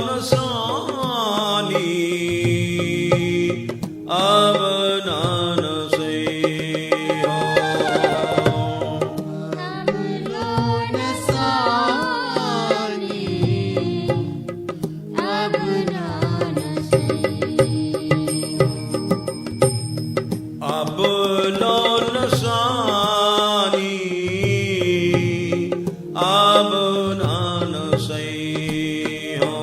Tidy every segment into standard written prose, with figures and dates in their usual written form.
नसानी अब नान से हो। अब लो नसानी अब नान से हो।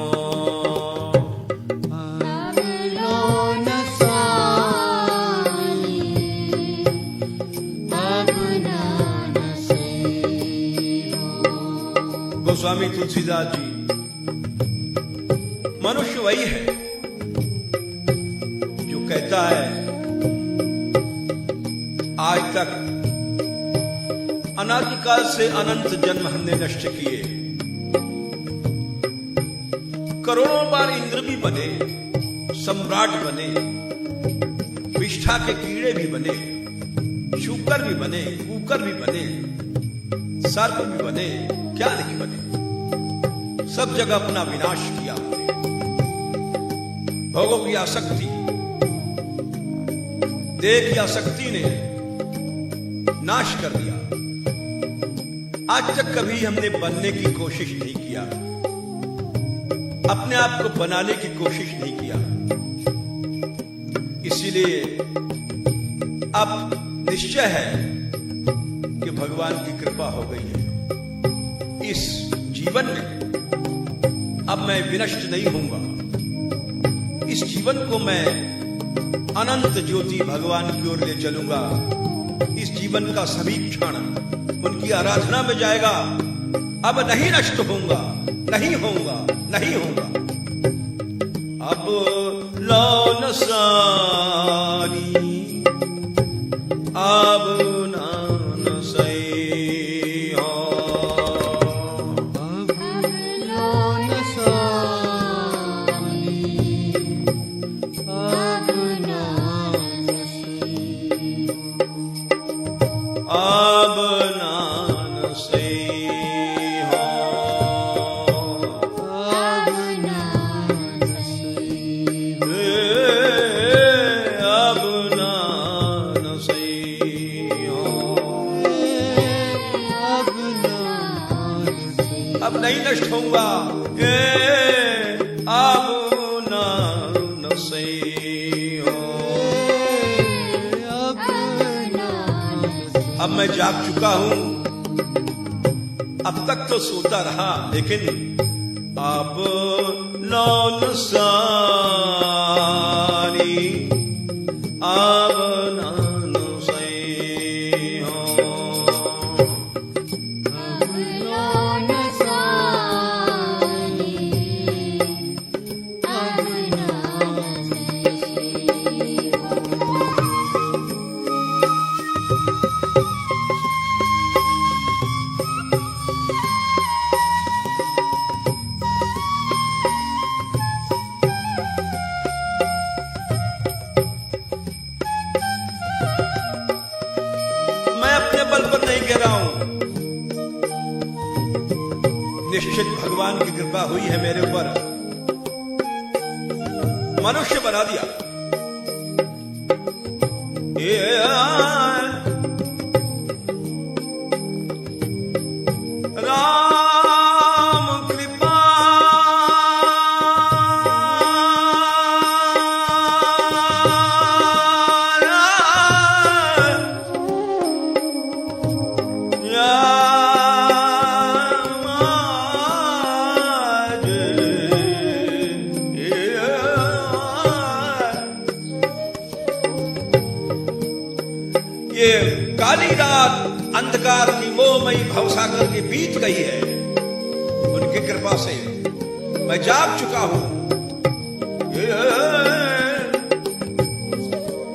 गोस्वामी तुलसीदास जी, मनुष्य वही है जो कहता है आज तक अनादिकाल से अनंत जन्म हमने नष्ट किए, करोड़ों बार इंद्र भी बने, सम्राट बने, विष्ठा के कीड़े भी बने, शूकर भी बने, कुकर भी बने, सर्प भी बने, क्या नहीं बने, सब जगह अपना विनाश किया। भोगों की आसक्ति, देह की आसक्ति ने नाश कर दिया। आज तक कभी हमने बनने की कोशिश नहीं किया, अपने आप को बनाने की कोशिश नहीं किया। इसीलिए अब निश्चय है कि भगवान की कृपा हो गई है। इस जीवन में अब मैं विनष्ट नहीं होऊंगा। इस जीवन को मैं अनंत ज्योति भगवान की ओर ले चलूंगा। इस जीवन का सभी क्षण उनकी आराधना में जाएगा। अब नहीं नष्ट होऊंगा, नहीं होऊंगा, नहीं होऊंगा। अब लो नसानी अब नान से हो। अब नान से हो। अब नान से हो। अब नहीं नष्ट होऊंगा। अब नान से हो। अब मैं जाग चुका हूं। अब तक तो सोता रहा, लेकिन अब लो नसानी अब नान से हो। मैं अपने बल पर नहीं कह रहा हूं, निश्चित भगवान की कृपा हुई है मेरे ऊपर। मनुष्य बना दिया। राम कृपा ये काली रात अंधकार की मोहमयी भवसागर की बीत गई है। उनकी कृपा से मैं जाग चुका हूं।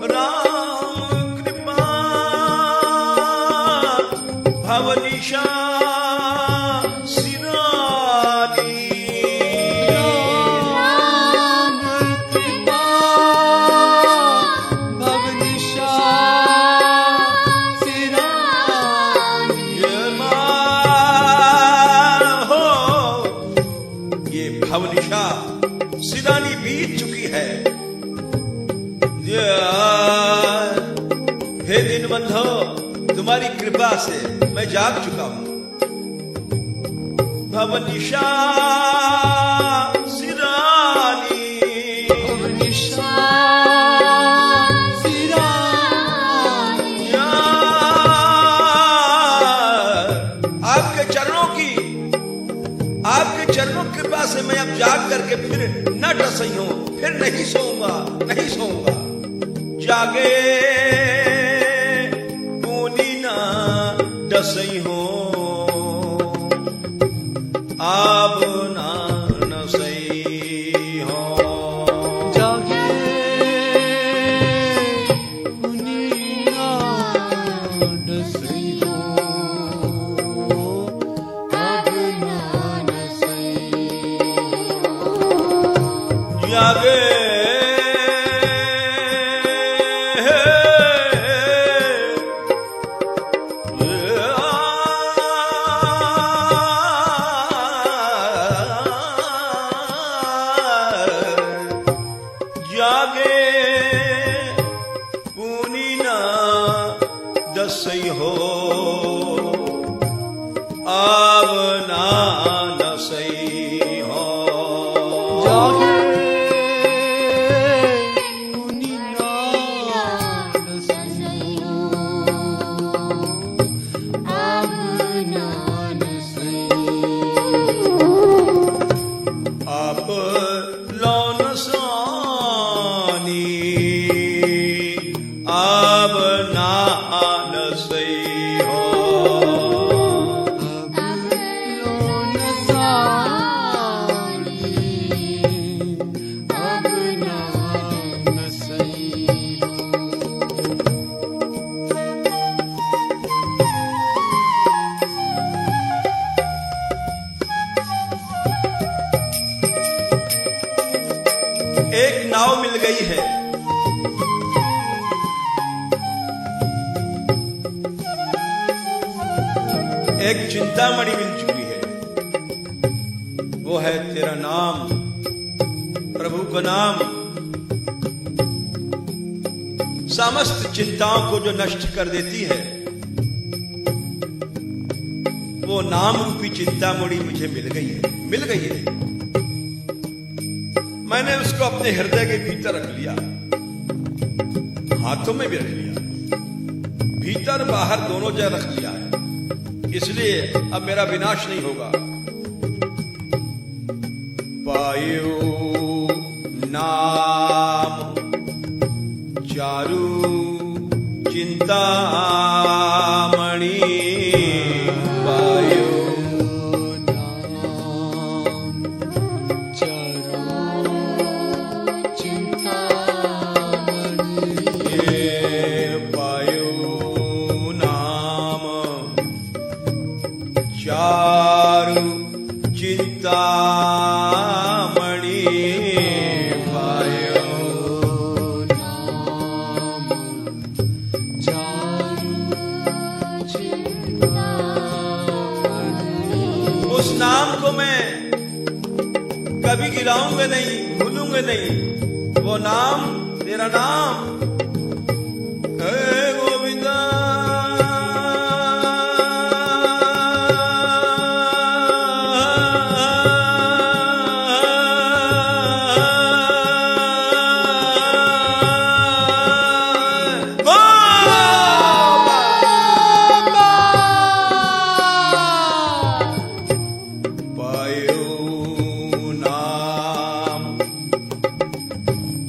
राम कृपा भवनिशा सिरानी। भवनिशा कृपा से मैं जाग चुका हूं। भवनिशा सिरानी, भवनिशा सिरानी, आपके चरणों की कृपा से मैं अब जाग करके फिर न डसई हूं, फिर नहीं सोऊंगा, नहीं सोऊंगा। जागे पूनी ना डसई हूं, अब ना नसई हो। जागे पूनी ना डसई हो, अब ना नसई हो। जागे जागे पूनी ना दसई हो, अब ना नसई हो। जागे पूनी ना डसई हो, अब ना नसई हो। अब लौन सानी, अब ना नसई हो। अब लोन सानी, अब ना नसई हो। एक नाव मिल गई है, एक चिंतामणि मिल चुकी है, वो है तेरा नाम, प्रभु का नाम। समस्त चिंताओं को जो नष्ट कर देती है, वो नाम रूपी चिंतामणि मुझे मिल गई है, मिल गई है। मैंने उसको अपने हृदय के भीतर रख लिया, हाथों में भी रख लिया, भीतर बाहर दोनों जगह रख लिया है। इसलिए अब मेरा विनाश नहीं होगा। पायो नाम चारु चिंतामणि, पायो नाम चारु चिंतामणि, पायो नाम चारु चिंतामणि, पायो नाम चारु चिंतामणि। उस नाम को मैं कभी गिराऊंगा नहीं, भूलूंगा नहीं। वो नाम, तेरा नाम है गोविंदा।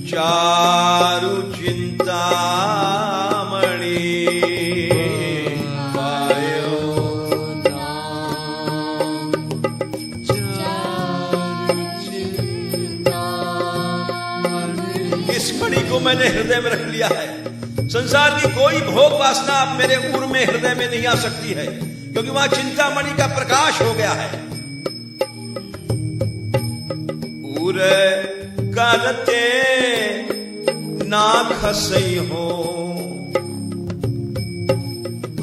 चारु चिंतामणि, पायो नाम चारु चिंतामणि। इस मणि को मैंने हृदय में रख लिया है। संसार की कोई भोग वासना अब मेरे उर में, हृदय में नहीं आ सकती है, क्योंकि वहां चिंतामणि का प्रकाश हो गया है। उर करते ना खसई हो,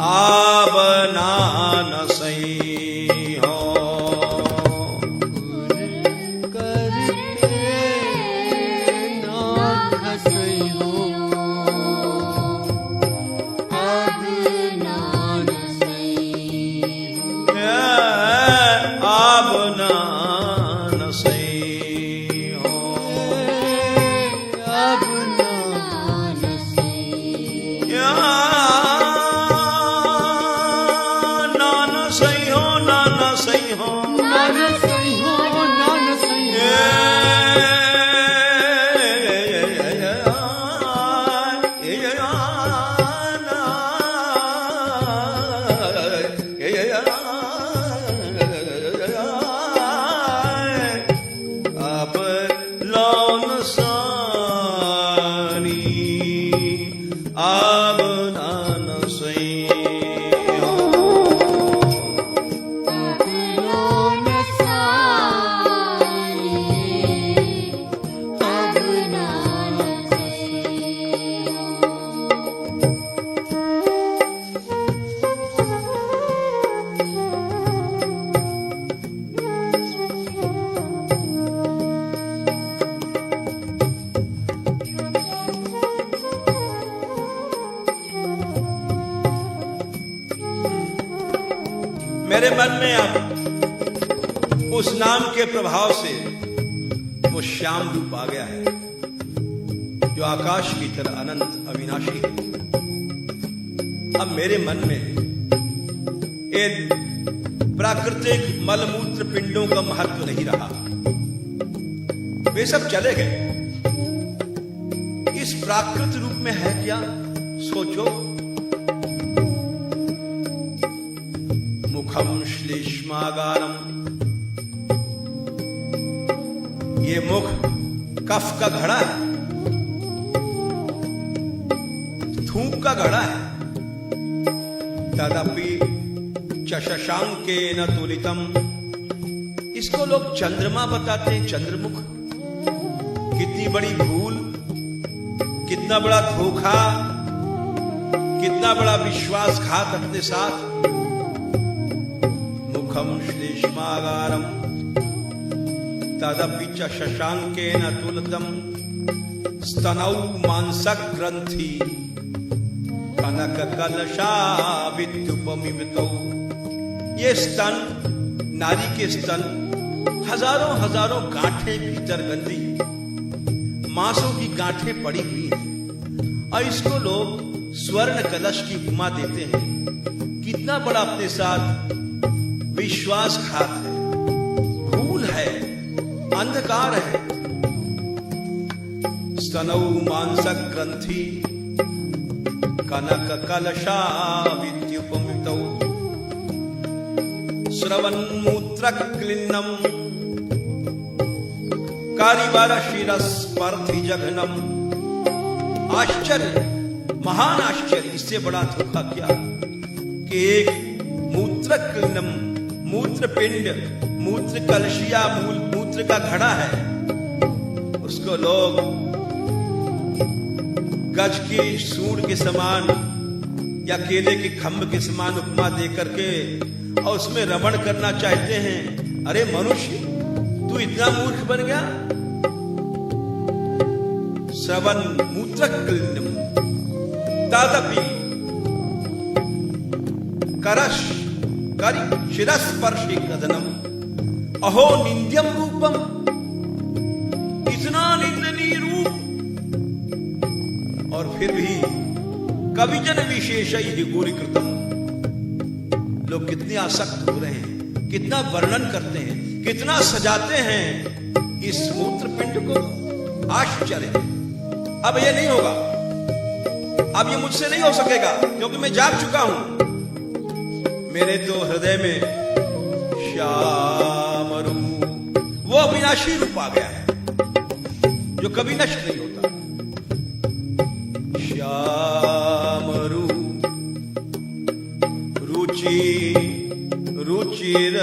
आब ना नसई हो। करते ना खसई हो, अब ना नसई मेरे मन में अब उस नाम के प्रभाव से वो श्याम रूप आ गया है, जो आकाश की तरह अनंत अविनाशी है। अब मेरे मन में इन प्राकृतिक मलमूत्र पिंडों का महत्व नहीं रहा, वे सब चले गए। इस प्राकृत रूप में है क्या, सोचो। मुखम श्लेष्मागारम, ये मुख कफ का घड़ा है, थूक का घड़ा है। तदपि शशांकेन तुलितम, इसको लोग चंद्रमा बताते हैं, चंद्रमुख। कितनी बड़ी भूल, कितना बड़ा धोखा, कितना बड़ा विश्वासघात अपने साथ। मुखम श्लेष्मागारम तदपि च शशांकेन तुलितम, स्तनौ मांसक ग्रंथि कनक कलशाविद्युपमितौ। ये स्तन, नारी के स्तन, हजारों हजारों गांठें भीतर गंदी, मांसों की गांठें पड़ी हुई हैं, और इसको लोग स्वर्ण कलश की उपमा देते हैं। कितना बड़ा अपने साथ विश्वासघात है, भूल है, अंधकार है। स्तनौ मांसक ग्रंथि कनक कलशाविद्युपमितौ, श्रवन्मूत्र क्लिन्नम कारिवार शिरस्पर्धि जघनम। आश्चर्य, महान आश्चर्य, इससे बड़ा धोखा क्या कि एक मूत्र क्लिन्नम, मूत्र पिंड, मूत्र कलशिया, मूत्र का घड़ा है, उसको लोग गज की सूंड के समान या केले के खम्भ के समान उपमा दे करके और उसमें रमण करना चाहते हैं। अरे मनुष्य, तू इतना मूर्ख बन गया। श्रवण मूत्र क्लिन्नम तदपि करश करि शिरस्पर्शी कदनम, अहो निंद्यम रूपम, इतना निंदनीय रूप। और फिर भी कविजन विशेषैः गुरीकृतम, लोग कितने आसक्त हो रहे हैं, कितना वर्णन करते हैं, कितना सजाते हैं इस मूत्रपिंड को। आश्चर्य। अब ये नहीं होगा, अब ये मुझसे नहीं हो सकेगा, क्योंकि मैं जाग चुका हूं। मेरे तो हृदय में श्याम रूप, वो अविनाशी रूप आ गया है, जो कभी नष्ट नहीं होता। श्याम रूप रुचि रुचिर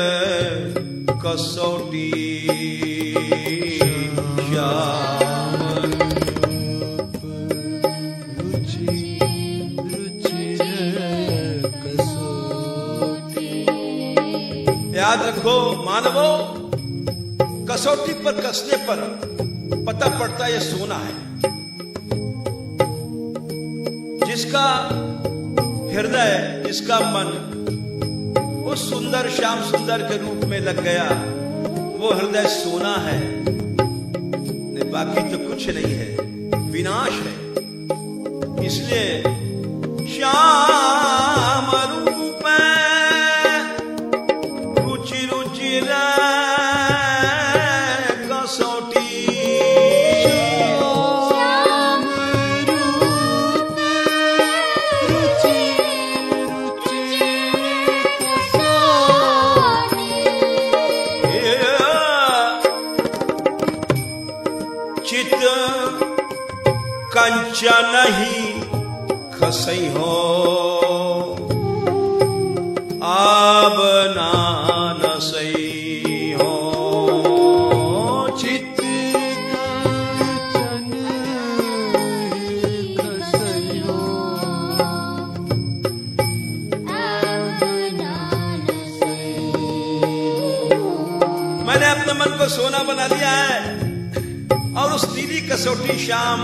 कसौटी, श्याम रुचि कसौटी। याद रखो मानवो, कसौटी पर कसने पर पता पड़ता है ये सोना है। जिसका हृदय, जिसका मन उस सुंदर श्याम सुंदर के रूप में लग गया, वो हृदय सोना है, बाकी तो कुछ नहीं है, विनाश है। इसलिए श्याम रूप रुचि रुचिर कसौटी, कंचन ही खसई हो आब नानसई हो, चित कंचन खसई हो आब नानसई हो। मैंने अपने मन को सोना बना लिया है और उस नीली कसौटी श्याम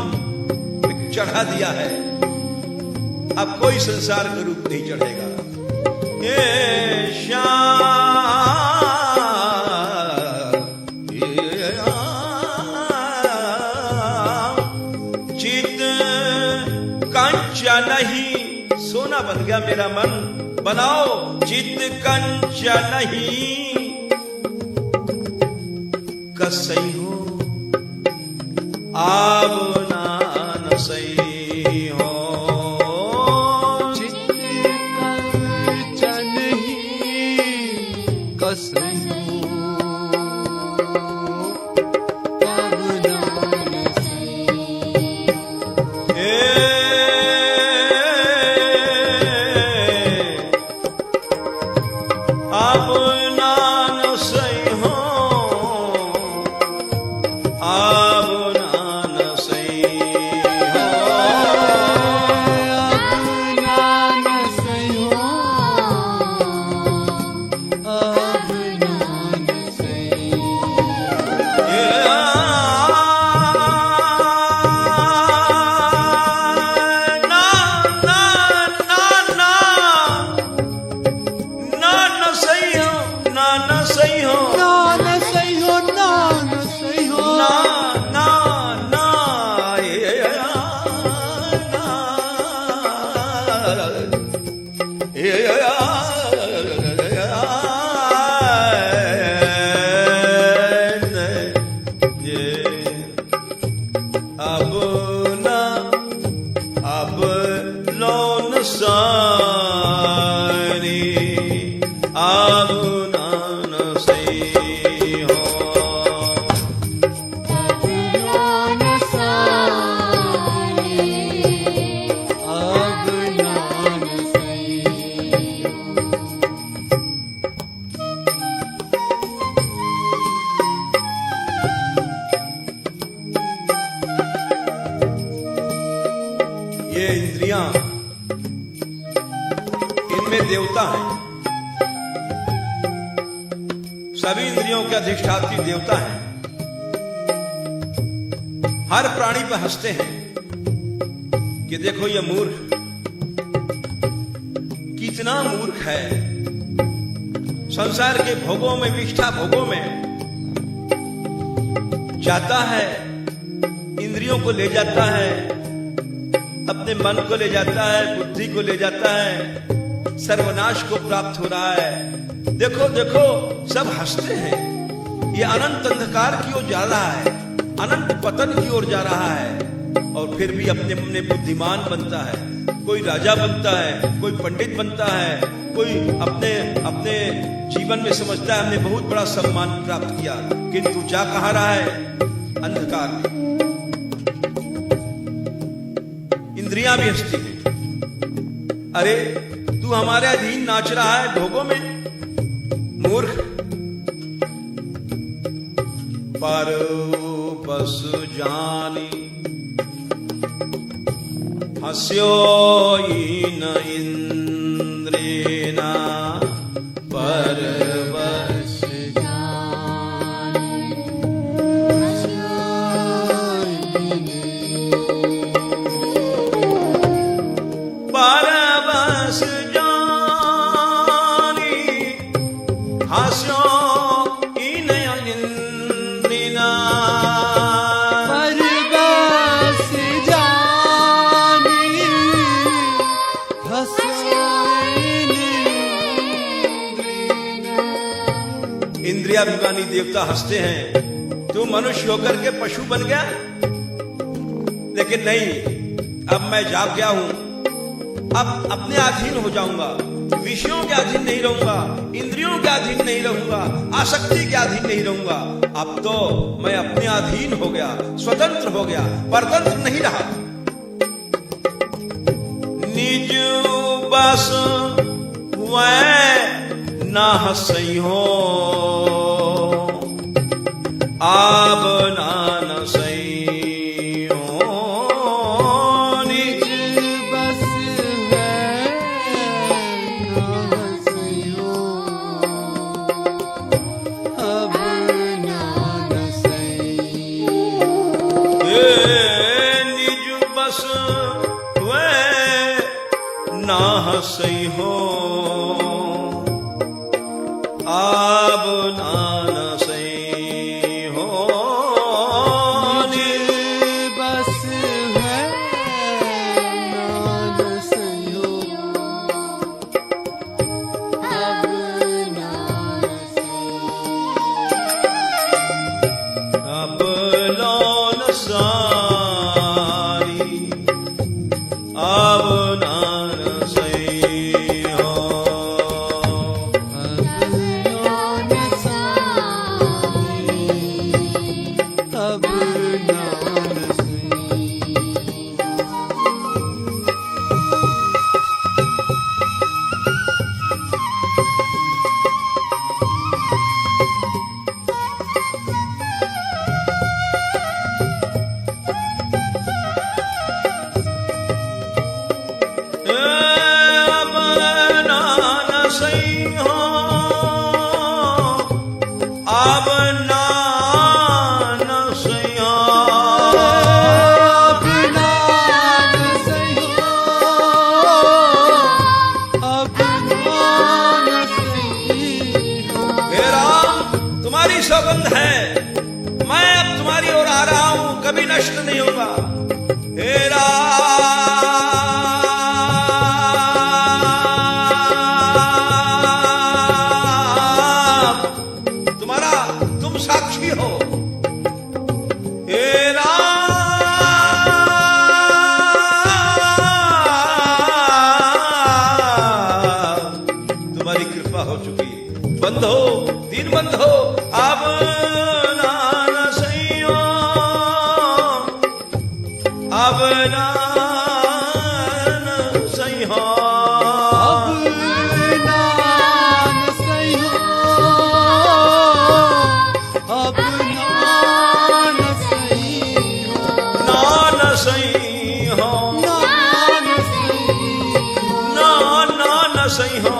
चढ़ा दिया है। अब कोई संसार का रूप नहीं चढ़ेगा। ये श्याम बन गया मेरा मन, बनाओ चित कंचन नहीं कसई हो, आब नान सही हो। चित कंचन ही कसई हो, अब नान सही हो। अब नान सही हो, अब नान सही हो। अब नान सही हो, अब नान सही हो। नान सही हो, नान सही हो, नान सही हो। ना ना ना अब ना, अब लौन सानी, अब नान सही हो। अब नान सही, अब नान सही हो। ये इंद्रियां, इनमें देवता हैं, सभी इंद्रियों के अधिष्ठात्री देवता हैं। हर प्राणी पर हंसते हैं कि देखो ये मूर्ख कितना मूर्ख है, संसार के भोगों में, विष्ठा भोगों में जाता है, इंद्रियों को ले जाता है, अपने मन को ले जाता है, बुद्धि को ले जाता है, सर्वनाश को प्राप्त हो रहा है। देखो देखो सब हंसते हैं, ये अनंत अंधकार की ओर जा रहा है, अनंत पतन की ओर जा रहा है, और फिर भी अपने अपने बुद्धिमान बनता है। कोई राजा बनता है, कोई पंडित बनता है, कोई अपने अपने जीवन में समझता है हमने बहुत बड़ा सम्मान प्राप्त किया, किंतु जा कहां रहा है? अंधकार में। इंद्रियां भी हंसती हैं, अरे तू हमारे अधीन नाच रहा है भोगों में, मूर्ख। पर बस जानी हस्यो न इंद्रेना, पर बस परवश जानी हास्यो इन इंद्रिना, परवश जानी हंस्यो इंद्रियाभिमानी देवता हंसते हैं, तू मनुष्य होकर के पशु बन गया। लेकिन नहीं, अब मैं जाग गया हूं, अब अपने अधीन हो जाऊंगा, विषयों के अधीन नहीं रहूंगा, इंद्रियों के अधीन नहीं रहूंगा, आसक्ति के अधीन नहीं रहूंगा। अब तो मैं अपने अधीन हो गया, स्वतंत्र हो गया, परतंत्र नहीं रहा। निज बस वै ना हसई हो, आब नान सही हो। निज बस है ना हंसियो, अब नान सही हो। निज बस वै ना हसई हो, आब नान सही हो। निज बस है ना हंसियो, अब नान सही हो। अब नान सही। अब नान सही हो। अब नान सही हो। अब नान सही हो। अब नान सही हो। हे राम, तुम्हारी सौगंध है, मैं अब तुम्हारी ओर आ रहा हूं, कभी नष्ट नहीं होगा। हे राम, तुम्हारा तुम साक्षी हो। हे राम, तुम्हारी कृपा हो चुकी, बंधो दीन बंधो, अब नान सही हो। अब नान सही हो। अब नान सही हो। अब नान सही हो। नान सही हो। नान सही हो। नान सही हो।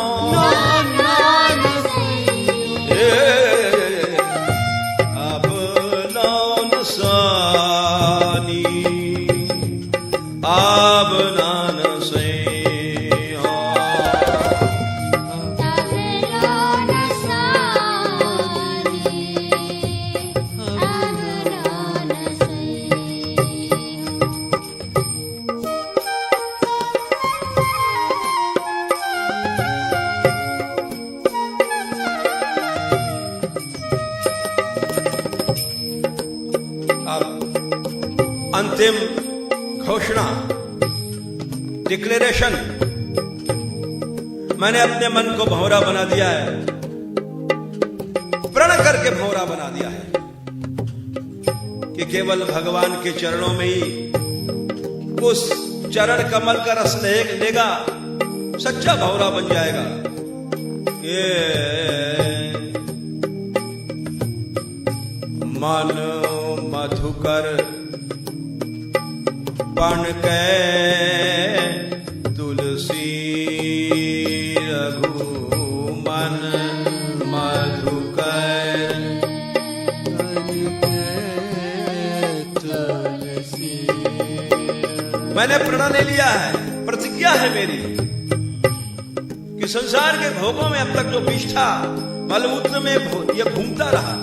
नान सही हो। ए, अब नान सानी, अब नान सही हो। अब अंतिम घोषणा, डिक्लेरेशन। मैंने अपने मन को भंवरा बना दिया है, प्रण करके भंवरा बना दिया है कि केवल भगवान के चरणों में ही उस चरण कमल का रस लेगा, सच्चा भंवरा बन जाएगा। ये मन मधुकर पण के तुलसी रघु मन मधुकर। मैंने प्रण ले लिया है, प्रतिज्ञा है मेरी कि संसार के भोगों में अब तक जो विष्ठा मलमूत्र में ये घूमता रहा,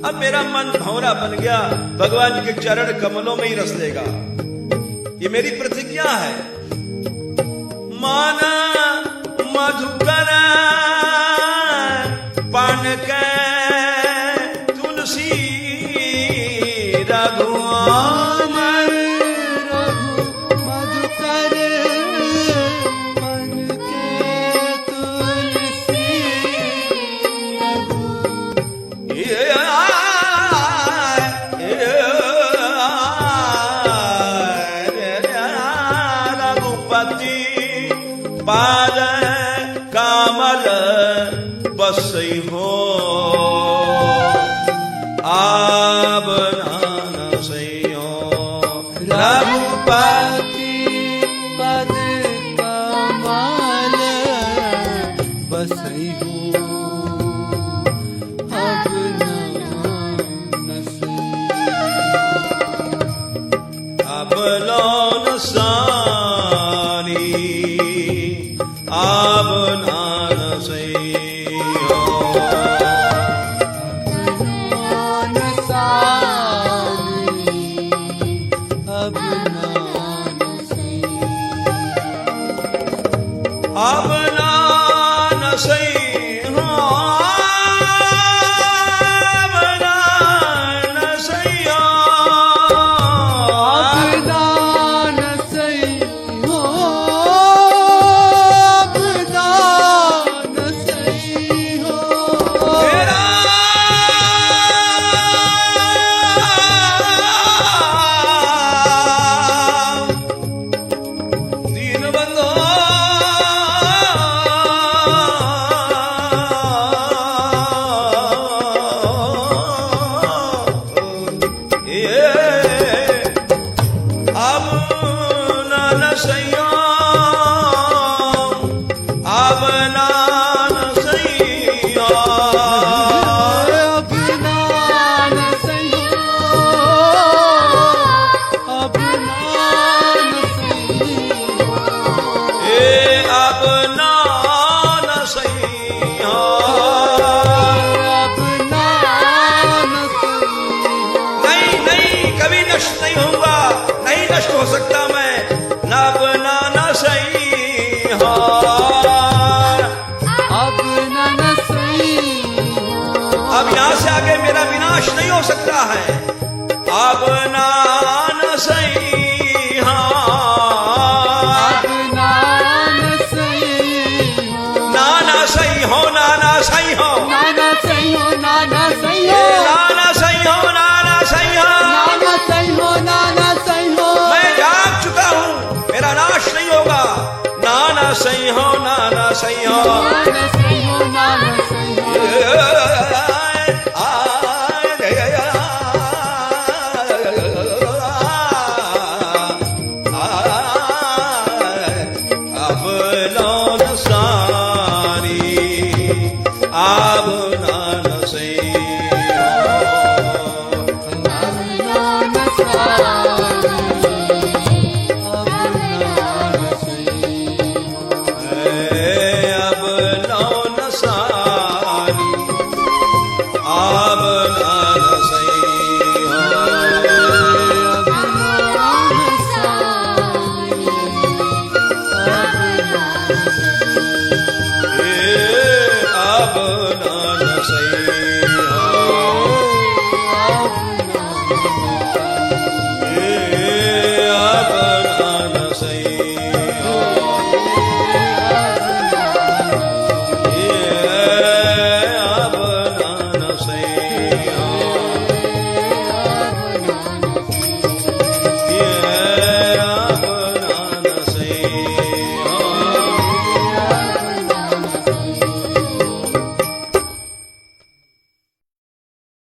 अब मेरा मन भंवरा बन गया, भगवान के चरण कमलों में ही रस लेगा। ये मेरी प्रतिज्ञा है। माना मधुकर पान के तुलसी रघुआमर। मधुकर मन के तुलसी रघु। रघुपति पाद कामल बसई हो। अब नान सही हो। रघुपति पद कमल बसई हो। अब नान सही। अब लौन सानी, अब नान सही हो। कष्ट हो सकता मैं नब नाना सही हाँ। अब न सही हो, अब यहां से आगे मेरा विनाश नहीं हो सकता है। अब नाना सही हाँ, अब न सही हो, नाना सही हो, नाना सही हो, नाना सही हो, नाना सही हो, नाना सही हो, नाना सही हो। नाना सही हो, नाना सही हो, मैं जाग चुका हूँ, मेरा नाश नहीं होगा। नाना सही हो, नाना सही हो, नाना सही हो, नाना सही हो, अब लौन सारी, अब नाना सही हो। नाना सारी, अब नाना सही हो, अब लौन सारी, अब नाना सही हो। अब नाना सारी, अब नाना सही हो। अब नाना सही